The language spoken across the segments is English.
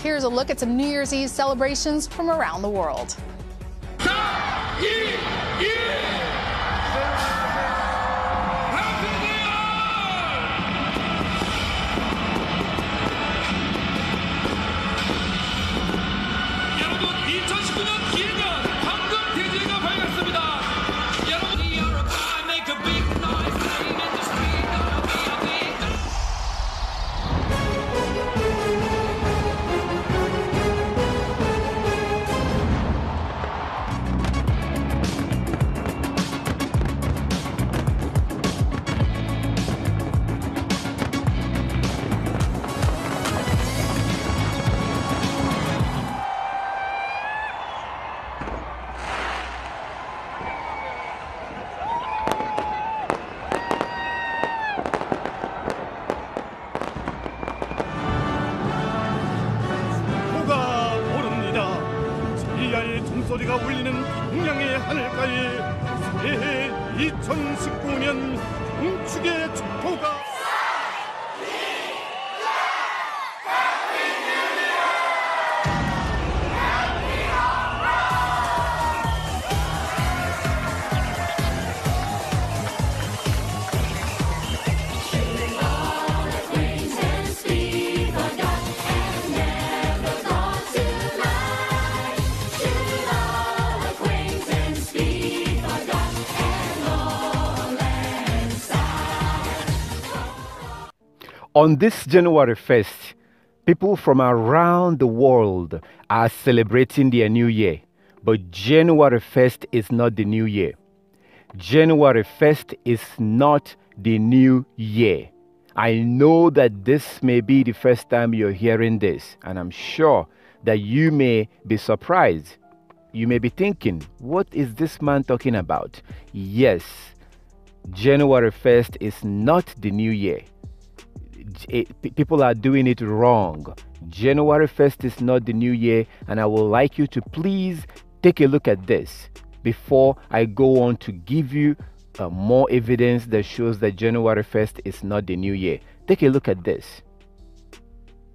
here's a look at some New Year's Eve celebrations from around the world. 소리가 울리는 동양의 하늘가에 새해 2019년 동축의 축포가 On this January 1st, people from around the world are celebrating their new year. But January 1st is not the new year. January 1st is not the new year. I know that this may be the first time you're hearing this, and I'm sure that you may be surprised. You may be thinking, what is this man talking about? Yes, January 1st is not the new year. People are doing it wrong. January 1st is not the new year, and I would like you to please take a look at this before I go on to give you more evidence that shows that January 1st is not the new year. Take a look at this.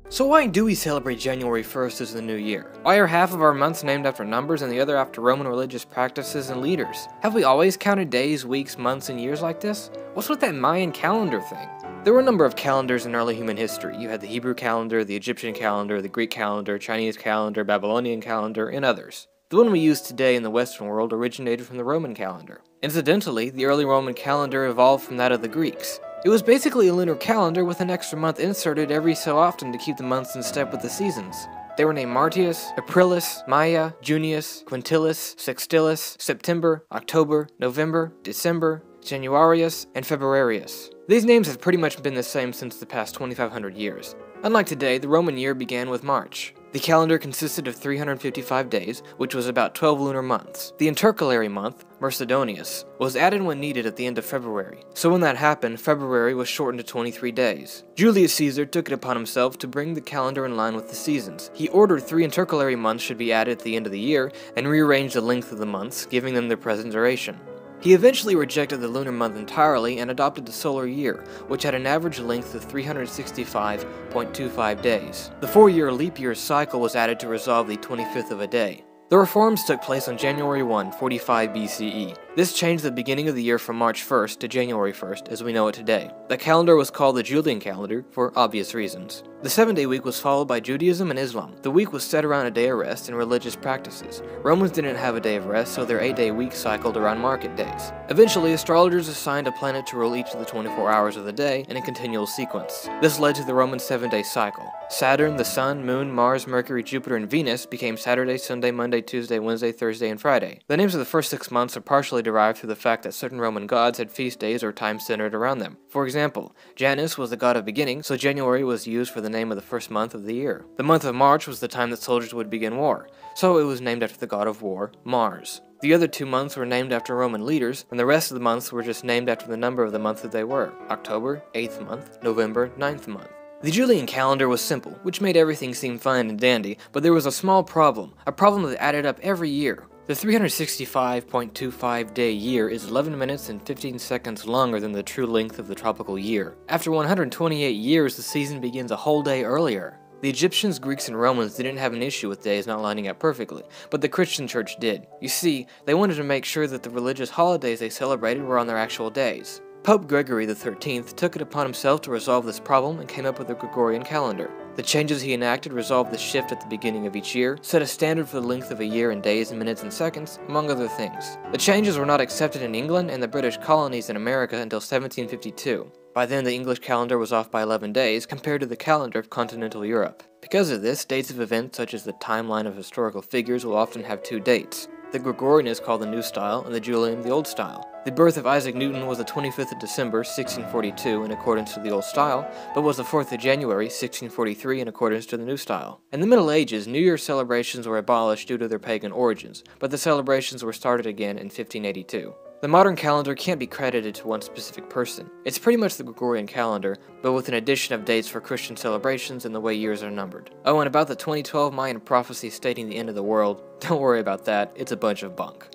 So why do we celebrate January 1st as the new year? Why are half of our months named after numbers and the other after Roman religious practices and leaders? Have we always counted days, weeks, months, and years like this? What's with that Mayan calendar thing? There were a number of calendars in early human history. You had the Hebrew calendar, the Egyptian calendar, the Greek calendar, Chinese calendar, Babylonian calendar, and others. The one we use today in the Western world originated from the Roman calendar. Incidentally, the early Roman calendar evolved from that of the Greeks. It was basically a lunar calendar with an extra month inserted every so often to keep the months in step with the seasons. They were named Martius, Aprilis, Maia, Junius, Quintilis, Sextilis, September, October, November, December, Januarius, and Februarius. These names have pretty much been the same since the past 2,500 years. Unlike today, the Roman year began with March. The calendar consisted of 355 days, which was about 12 lunar months. The intercalary month, Mercedonius, was added when needed at the end of February. So when that happened, February was shortened to 23 days. Julius Caesar took it upon himself to bring the calendar in line with the seasons. He ordered 3 intercalary months should be added at the end of the year, and rearranged the length of the months, giving them their present duration. He eventually rejected the lunar month entirely and adopted the solar year, which had an average length of 365.25 days. The 4-year leap year cycle was added to resolve the 25th of a day. The reforms took place on January 1, 45 BCE. This changed the beginning of the year from March 1st to January 1st as we know it today. The calendar was called the Julian calendar for obvious reasons. The 7-day week was followed by Judaism and Islam. The week was set around a day of rest and religious practices. Romans didn't have a day of rest, so their 8-day week cycled around market days. Eventually, astrologers assigned a planet to rule each of the 24 hours of the day in a continual sequence. This led to the Roman 7-day cycle. Saturn, the Sun, Moon, Mars, Mercury, Jupiter, and Venus became Saturday, Sunday, Monday, Tuesday, Wednesday, Thursday, and Friday. The names of the first 6 months are partially derived through the fact that certain Roman gods had feast days or times centered around them. For example, Janus was the god of beginning, so January was used for the name of the first month of the year. The month of March was the time that soldiers would begin war, so it was named after the god of war, Mars. The other 2 months were named after Roman leaders, and the rest of the months were just named after the number of the month that they were. October, 8th month, November, 9th month. The Julian calendar was simple, which made everything seem fine and dandy, but there was a small problem, a problem that added up every year. The 365.25 day year is 11 minutes and 15 seconds longer than the true length of the tropical year. After 128 years, the season begins a whole day earlier. The Egyptians, Greeks, and Romans didn't have an issue with days not lining up perfectly, but the Christian church did. You see, they wanted to make sure that the religious holidays they celebrated were on their actual days. Pope Gregory XIII took it upon himself to resolve this problem and came up with the Gregorian calendar. The changes he enacted resolved the shift at the beginning of each year, set a standard for the length of a year in days and minutes and seconds, among other things. The changes were not accepted in England and the British colonies in America until 1752. By then, the English calendar was off by 11 days compared to the calendar of continental Europe. Because of this, dates of events such as the timeline of historical figures will often have two dates. The Gregorian is called the New Style, and the Julian the Old Style. The birth of Isaac Newton was the 25th of December, 1642, in accordance to the Old Style, but was the 4th of January, 1643, in accordance to the New Style. In the Middle Ages, New Year celebrations were abolished due to their pagan origins, but the celebrations were started again in 1582. The modern calendar can't be credited to one specific person. It's pretty much the Gregorian calendar, but with an addition of dates for Christian celebrations and the way years are numbered. Oh, and about the 2012 Mayan prophecy stating the end of the world, don't worry about that, it's a bunch of bunk.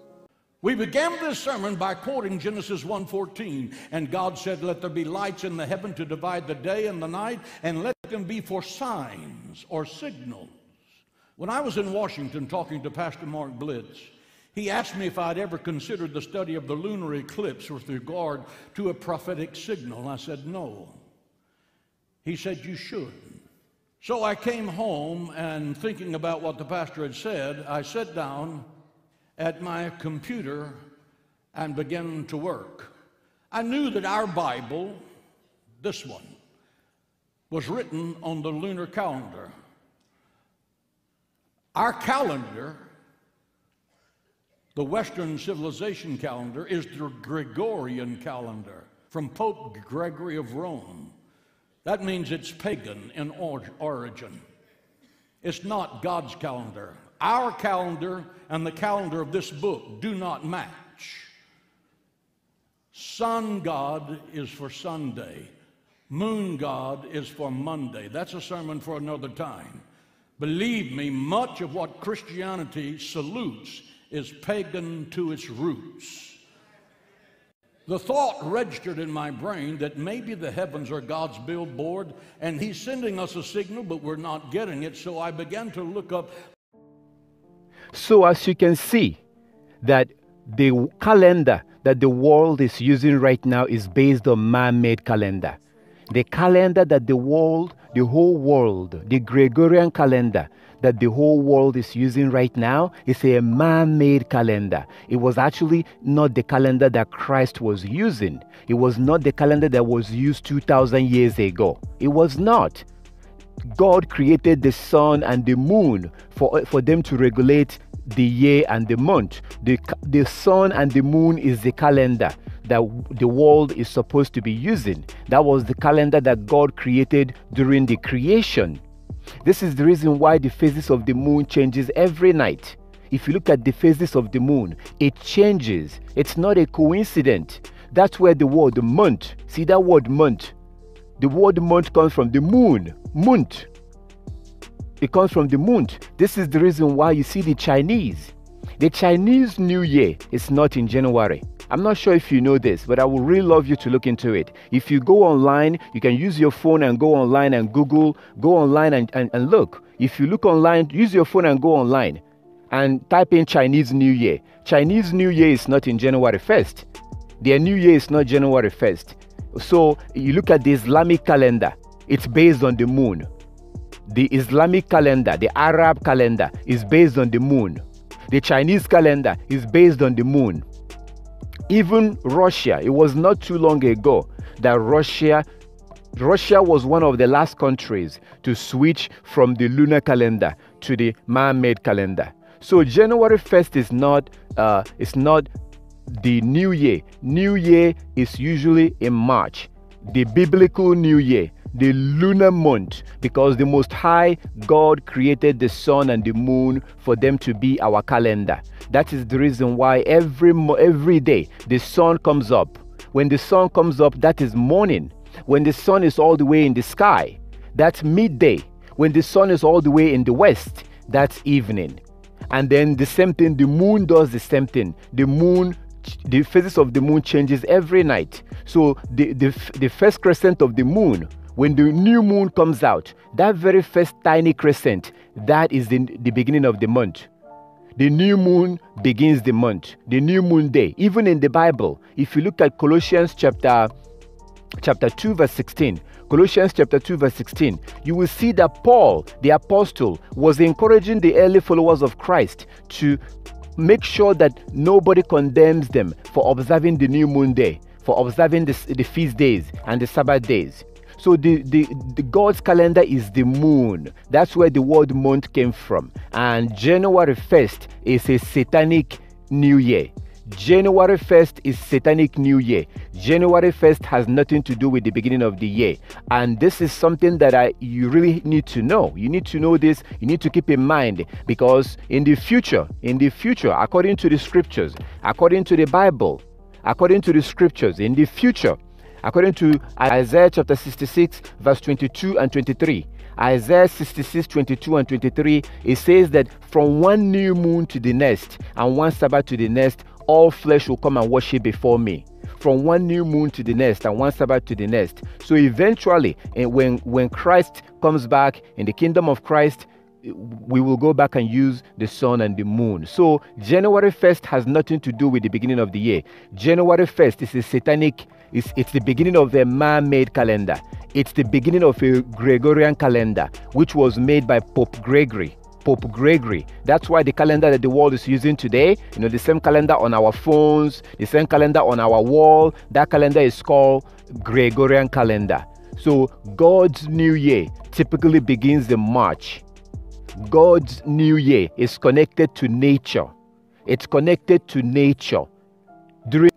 We began this sermon by quoting Genesis 1:14, and God said, "Let there be lights in the heaven to divide the day and the night, and let them be for signs or signals." When I was in Washington talking to Pastor Mark Blitz, he asked me if I'd ever considered the study of the lunar eclipse with regard to a prophetic signal, and I said no. He said, "You should." So I came home, and thinking about what the pastor had said, I sat down at my computer and began to work. I knew that our Bible, this one, was written on the lunar calendar. Our calendar, the Western civilization calendar, is the Gregorian calendar from Pope Gregory of Rome. That means it's pagan in origin. It's not God's calendar. Our calendar and the calendar of this book do not match. Sun God is for Sunday. Moon God is for Monday. That's a sermon for another time. Believe me, much of what Christianity salutes is pagan to its roots. The thought registered in my brain that maybe the heavens are God's billboard and He's sending us a signal, but we're not getting it, so I began to look up. So as you can see, that the calendar that the world is using right now is based on man-made calendar. The calendar that the whole world, the Gregorian calendar that the whole world is using right now is a man-made calendar. It was actually not the calendar that Christ was using. It was not the calendar that was used 2,000 years ago. It was not. God created the sun and the moon for them to regulate the year and the month. The sun and the moon is the calendar that the world is supposed to be using. That was the calendar that God created during the creation. This is the reason why the phases of the moon changes every night. If you look at the phases of the moon, it changes. It's not a coincidence. That's where the word month, see that word month? The word month comes from the moon, month. It comes from the month. This is the reason why you see the Chinese New Year is not in January. I'm not sure if you know this, but I would really love you to look into it. If you go online, you can use your phone and go online and Google, go online and look. If you look online, use your phone and go online and type in Chinese New Year. Chinese New Year is not in January 1st. Their New Year is not January 1st. So you look at the Islamic calendar, it's based on the moon. The Islamic calendar, the Arab calendar is based on the moon. The Chinese calendar is based on the moon. Even Russia, it was not too long ago that Russia was one of the last countries to switch from the lunar calendar to the man-made calendar. So January 1st is not the New Year. New Year is usually in March. The biblical New Year, the lunar month, because the Most High God created the sun and the moon for them to be our calendar. That is the reason why every day the sun comes up. When the sun comes up, that is morning. When the sun is all the way in the sky, that's midday. When the sun is all the way in the west, that's evening. And then the same thing, the moon does the same thing. The phases of the moon changes every night. So the first crescent of the moon when the new moon comes out, that very first tiny crescent, that is the beginning of the month. The new moon begins the month, the new moon day. Even in the Bible, if you look at Colossians chapter 2 verse 16, Colossians chapter 2 verse 16, you will see that Paul, the apostle, was encouraging the early followers of Christ to make sure that nobody condemns them for observing the new moon day, for observing the feast days and the Sabbath days. So the God's calendar is the moon. That's where the word month came from. And January 1st is a satanic new year. January 1st is satanic new year. January 1st has nothing to do with the beginning of the year. And this is something that you really need to know. You need to know this. You need to keep in mind, because in the future, according to the scriptures, according to the Bible, according to the scriptures, in the future, according to Isaiah chapter 66 verse 22 and 23, Isaiah 66, 22 and 23, it says that from one new moon to the next and one Sabbath to the next, all flesh will come and worship before me. From one new moon to the next and one Sabbath to the next. So eventually, when Christ comes back in the kingdom of Christ, we will go back and use the sun and the moon. So January 1st has nothing to do with the beginning of the year. January 1st is a satanic, it's the beginning of a man-made calendar. It's the beginning of a Gregorian calendar, which was made by Pope Gregory. Pope Gregory. That's why the calendar that the world is using today, the same calendar on our phones, the same calendar on our wall, that calendar is called Gregorian calendar. So God's New Year typically begins in March. God's New Year is connected to nature. It's connected to nature. During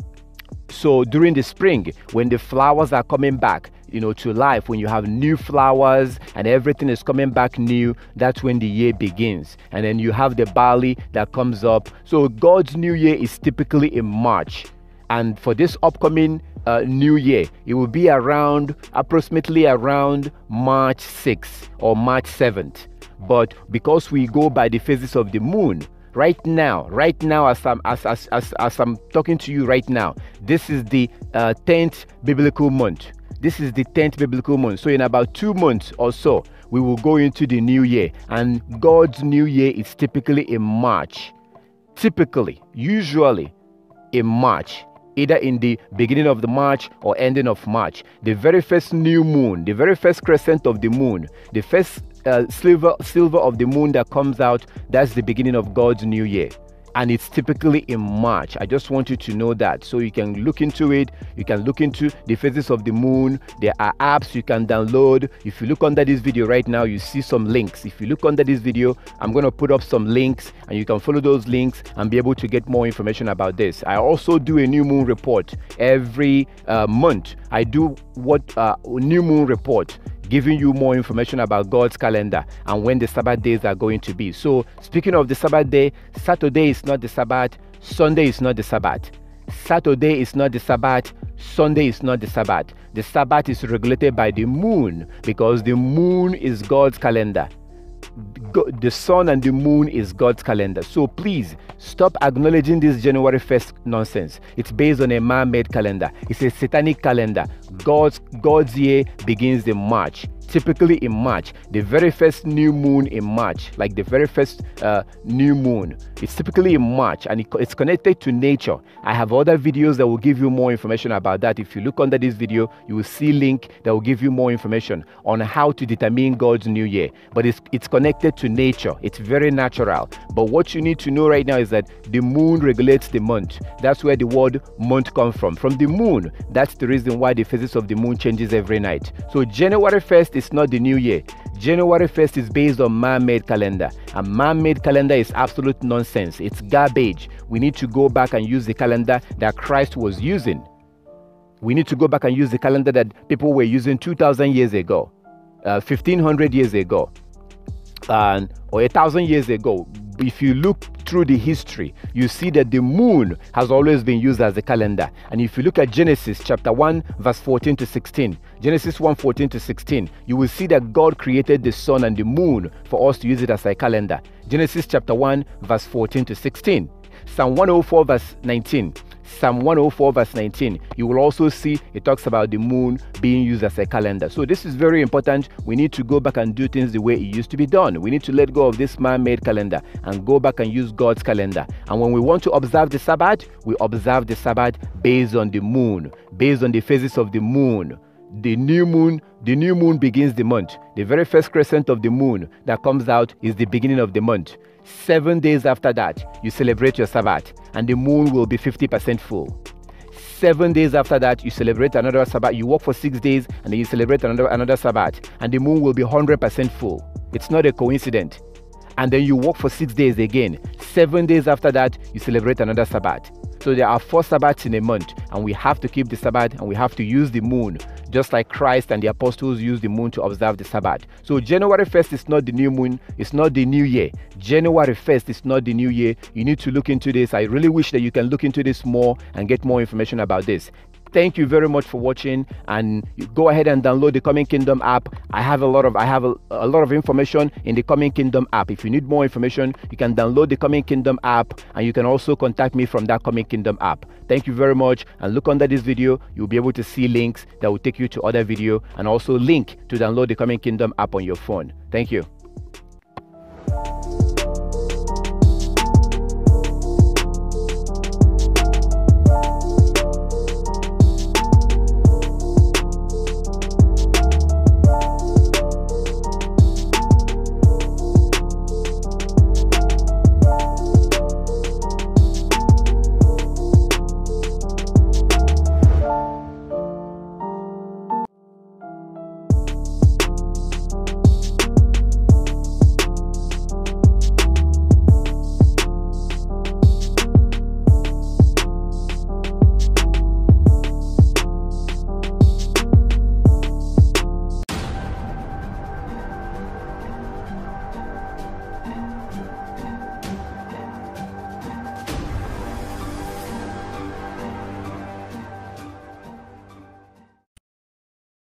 the spring, when the flowers are coming back, to life, when you have new flowers and everything is coming back new, that's when the year begins. And then you have the barley that comes up. So God's New Year is typically in March. And for this upcoming New Year, it will be approximately around March 6th or March 7th. But because we go by the phases of the moon, right now, as I'm talking to you right now, this is the 10th biblical month. This is the 10th biblical month. So in about 2 months or so, we will go into the new year. And God's New Year is typically in March. Usually in March, either in the beginning of the March or ending of March. The very first new moon, the very first crescent of the moon, the first silver of the moon that comes out, that's the beginning of God's New Year. And it's typically in March. I just want you to know that, so you can look into it. You can look into the phases of the moon. There are apps you can download. If you look under this video right now, you see some links. If you look under this video, I'm going to put up some links, and you can follow those links and be able to get more information about this. I also do a new moon report every month. I do new moon report, giving you more information about God's calendar and when the Sabbath days are going to be. So speaking of the Sabbath day, Saturday is not the Sabbath, Sunday is not the Sabbath. Saturday is not the Sabbath, Sunday is not the Sabbath. The Sabbath is regulated by the moon, because the moon is God's calendar. The sun and the moon is God's calendar. So please stop acknowledging this January 1st nonsense. It's based on a man-made calendar. It's a satanic calendar. God's year begins in March. Typically in March, the very first new moon in March, like the very first new moon, it's typically in March, and it's connected to nature. I have other videos that will give you more information about that. If you look under this video, you will see a link that will give you more information on how to determine God's New Year. But it's connected to nature. It's very natural. But what you need to know right now is that the moon regulates the month. That's where the word month comes from the moon. That's the reason why the phases of the moon changes every night. So January 1st is not the new year. January 1st is based on man-made calendar. A man-made calendar is absolute nonsense. It's garbage. We need to go back and use the calendar that Christ was using. We need to go back and use the calendar that people were using 2,000 years ago, 1,500 years ago, or 1,000 years ago. If you look through the history, you see that the moon has always been used as a calendar. And if you look at Genesis chapter 1 verse 14 to 16, Genesis 1 14 to 16, you will see that God created the sun and the moon for us to use it as a calendar. Genesis chapter 1 verse 14 to 16. Psalm 104 verse 19 Psalm 104 verse 19, you will also see it talks about the moon being used as a calendar. So this is very important. We need to go back and do things the way it used to be done. We need to let go of this man-made calendar and go back and use God's calendar. And when we want to observe the Sabbath, we observe the Sabbath based on the moon, based on the phases of the moon. The new moon begins the month. The very first crescent of the moon that comes out is the beginning of the month. 7 days after that, you celebrate your Sabbath, and the moon will be 50% full. 7 days after that, you celebrate another Sabbath. You work for 6 days, and then you celebrate another Sabbath, and the moon will be 100% full. It's not a coincidence. And then you work for 6 days again. 7 days after that, you celebrate another Sabbath. So there are 4 Sabbaths in a month, and we have to keep the Sabbath, and we have to use the moon, just like Christ and the apostles used the moon to observe the Sabbath. So January 1st is not the new moon, it's not the new year. January 1st is not the new year. You need to look into this. I really wish that you can look into this more and get more information about this. Thank you very much for watching, and go ahead and download the Coming Kingdom app. I have a lot of information in the Coming Kingdom app. If you need more information, you can download the Coming Kingdom app, and you can also contact me from that Coming Kingdom app. Thank you very much, and look under this video. You'll be able to see links that will take you to other video, and also link to download the Coming Kingdom app on your phone. Thank you.